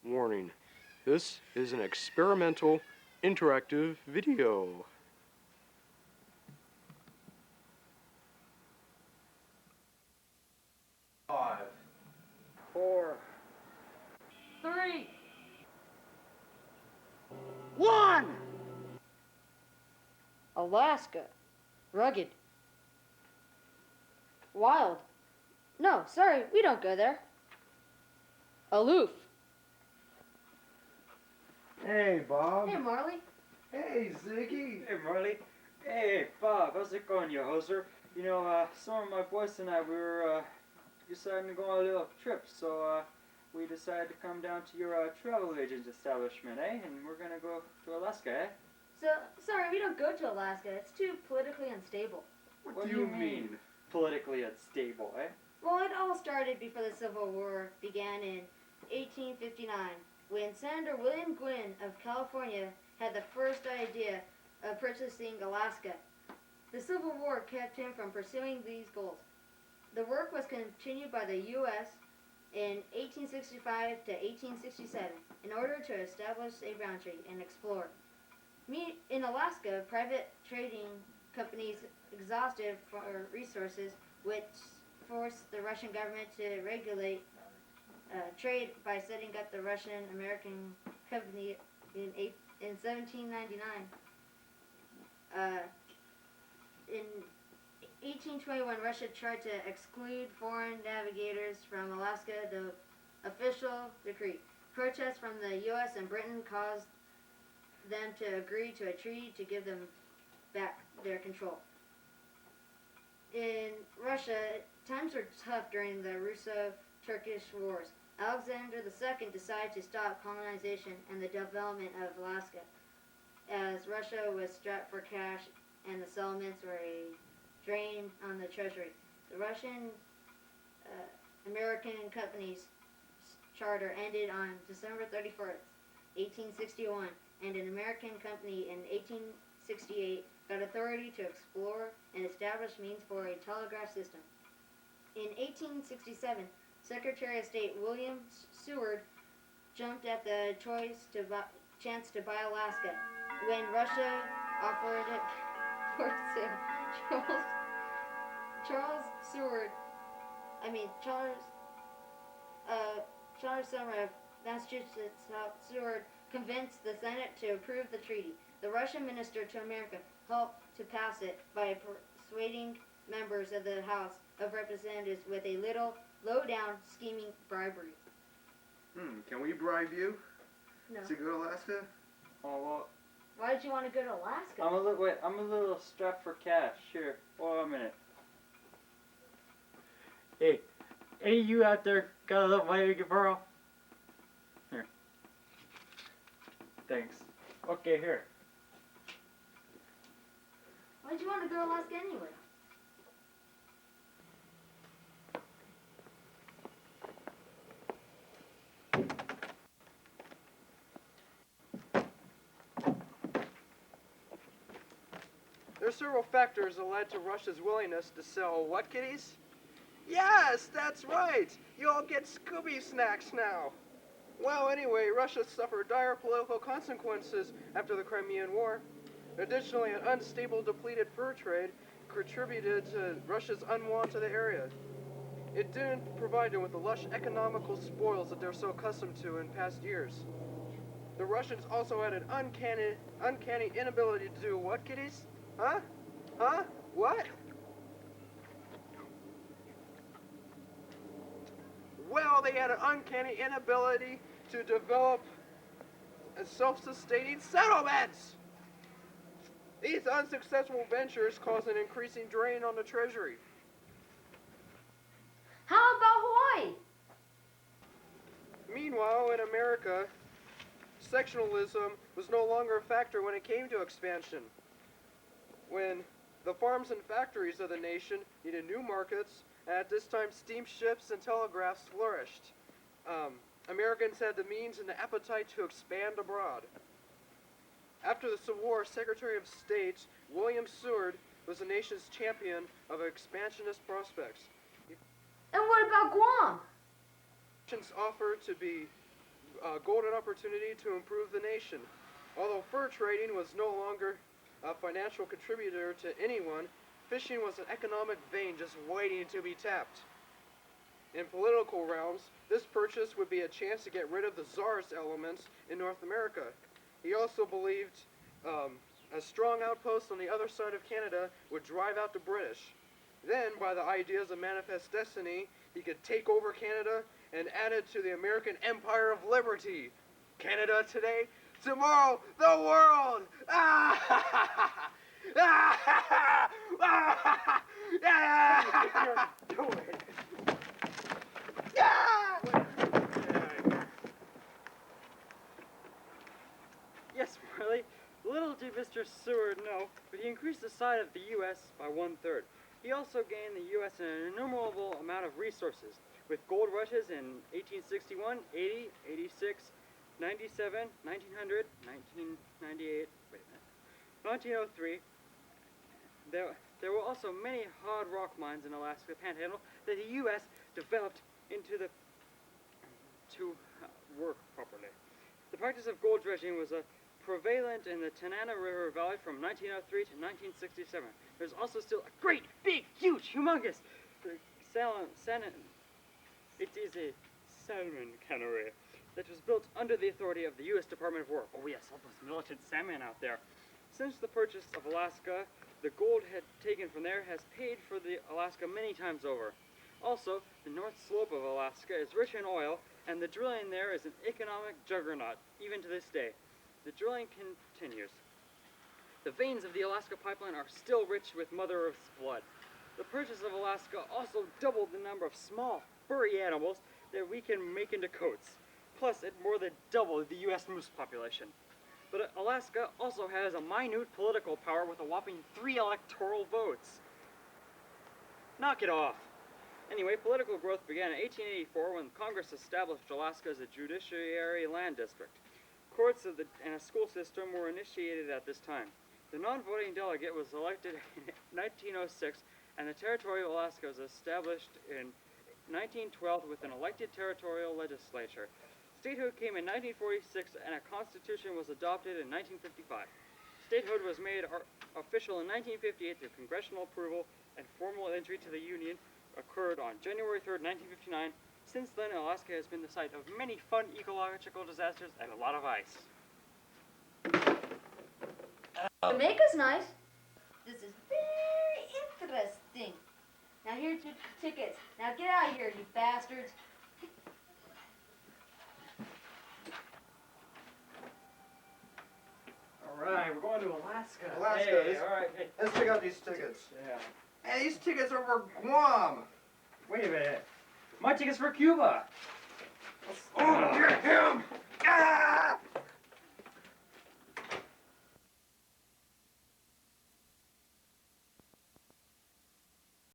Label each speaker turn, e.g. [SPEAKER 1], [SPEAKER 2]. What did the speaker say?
[SPEAKER 1] Warning, this is an experimental interactive video.
[SPEAKER 2] 5, 4,
[SPEAKER 3] 3,
[SPEAKER 2] 1!
[SPEAKER 3] Alaska. Rugged. Wild. No, sorry, we don't go there. Aloof.
[SPEAKER 2] Hey, Bob.
[SPEAKER 3] Hey, Marley.
[SPEAKER 2] Hey, Ziggy.
[SPEAKER 4] Hey, Marley. Hey, Bob. How's it going, you hoser? You know, some of my boys and I, we were deciding to go on a little trip, so we decided to come down to your travel agent establishment, eh? And we're gonna go to Alaska, eh?
[SPEAKER 3] So, sorry, we don't go to Alaska. It's too politically unstable.
[SPEAKER 4] What do you mean? Politically unstable, eh?
[SPEAKER 3] Well, it all started before the Civil War began in 1859, when Senator William Gwynn of California had the first idea of purchasing Alaska. The Civil War kept him from pursuing these goals. The work was continued by the U.S. in 1865 to 1867 in order to establish a boundary and explore. In Alaska, private trading companies exhausted for resources, which forced the Russian government to regulate trade by setting up the Russian-American Company in 1799. In 1821, Russia tried to exclude foreign navigators from Alaska. The official decree. Protests from the U.S. and Britain caused them to agree to a treaty to give them back their control. In Russia, times were tough during the Russo-Turkish Wars. Alexander II decided to stop colonization and the development of Alaska, as Russia was strapped for cash and the settlements were a drain on the treasury. The Russian-American Company's charter ended on December 31st, 1861, and an American company in 1868 got authority to explore and establish means for a telegraph system. In 1867, Secretary of State William Seward jumped at the chance to buy Alaska when Russia offered it for sale. Charles Sumner of Massachusetts helped Seward convince the Senate to approve the treaty. The Russian minister to America helped to pass it by persuading members of the House of Representatives with a little low-down scheming bribery.
[SPEAKER 2] Can we bribe you
[SPEAKER 3] No.
[SPEAKER 2] to go to Alaska?
[SPEAKER 4] Oh, well,
[SPEAKER 3] Why did you want to go to Alaska?
[SPEAKER 4] I'm a little strapped for cash. Here, hold on a minute. Hey, any of you out there got a little money you can borrow? Here. Thanks. Okay, here.
[SPEAKER 3] Why did you want to go to Alaska anyway?
[SPEAKER 1] There are several factors that led to Russia's willingness to sell what, kiddies? Yes, that's right! You all get Scooby snacks now! Well, anyway, Russia suffered dire political consequences after the Crimean War. Additionally, an unstable, depleted fur trade contributed to Russia's unwant of the area. It didn't provide them with the lush economical spoils that they're so accustomed to in past years. The Russians also had an uncanny inability to do what, kiddies? Huh? Huh? What? Well, they had an uncanny inability to develop self-sustaining settlements! These unsuccessful ventures caused an increasing drain on the treasury.
[SPEAKER 3] How about Hawaii?
[SPEAKER 1] Meanwhile, in America, sectionalism was no longer a factor when it came to expansion. When the farms and factories of the nation needed new markets, and at this time steamships and telegraphs flourished, Americans had the means and the appetite to expand abroad. After the Civil War, Secretary of State William Seward was the nation's champion of expansionist prospects.
[SPEAKER 3] And what about Guam?
[SPEAKER 1] Nations offered to be a golden opportunity to improve the nation. Although fur trading was no longer a financial contributor to anyone, fishing was an economic vein just waiting to be tapped. In political realms, this purchase would be a chance to get rid of the czarist elements in North America. He also believed a strong outpost on the other side of Canada would drive out the British. Then, by the ideas of manifest destiny, he could take over Canada and add it to the American Empire of Liberty. Canada today, tomorrow, the world!
[SPEAKER 4] Yes, Marley. Little did Mr. Seward know, but he increased the size of the U.S. by 1/3. He also gained the U.S. an innumerable amount of resources, with gold rushes in 1861, 80, 86, 97, 1900, 1998, 1903. There were also many hard rock mines in Alaska Panhandle that the U.S. developed to work properly. The practice of gold dredging was prevalent in the Tanana River Valley from 1903 to 1967. There's also still a great, big, huge, humongous it is a salmon cannery that was built under the authority of the U.S. Department of War. Oh yes, all those militant salmon out there. Since the purchase of Alaska, the gold taken from there has paid for the Alaska many times over. Also, the north slope of Alaska is rich in oil, and the drilling there is an economic juggernaut, even to this day. The drilling continues. The veins of the Alaska pipeline are still rich with Mother Earth's blood. The purchase of Alaska also doubled the number of small, furry animals that we can make into coats. Plus, it more than doubled the U.S. moose population. But Alaska also has a minute political power with a whopping 3 electoral votes. Knock it off. Anyway, political growth began in 1884 when Congress established Alaska as a judiciary land district. Courts and a school system were initiated at this time. The non-voting delegate was elected in 1906, and the territory of Alaska was established in 1912 with an elected territorial legislature. Statehood came in 1946, and a constitution was adopted in 1955. Statehood was made official in 1958 through congressional approval, and formal entry to the Union occurred on January 3rd, 1959. Since then, Alaska has been the site of many fun ecological disasters and a lot of ice.
[SPEAKER 3] Jamaica's nice. This is very interesting. Now here's your tickets. Now get out of here, you bastards.
[SPEAKER 4] Alright, we're going to Alaska.
[SPEAKER 2] Alaska,
[SPEAKER 4] Hey, alright, hey.
[SPEAKER 2] Let's check out these tickets.
[SPEAKER 4] Yeah.
[SPEAKER 2] Hey, these tickets are for Guam.
[SPEAKER 4] Wait a minute. My ticket's for Cuba.
[SPEAKER 2] Oh, get him!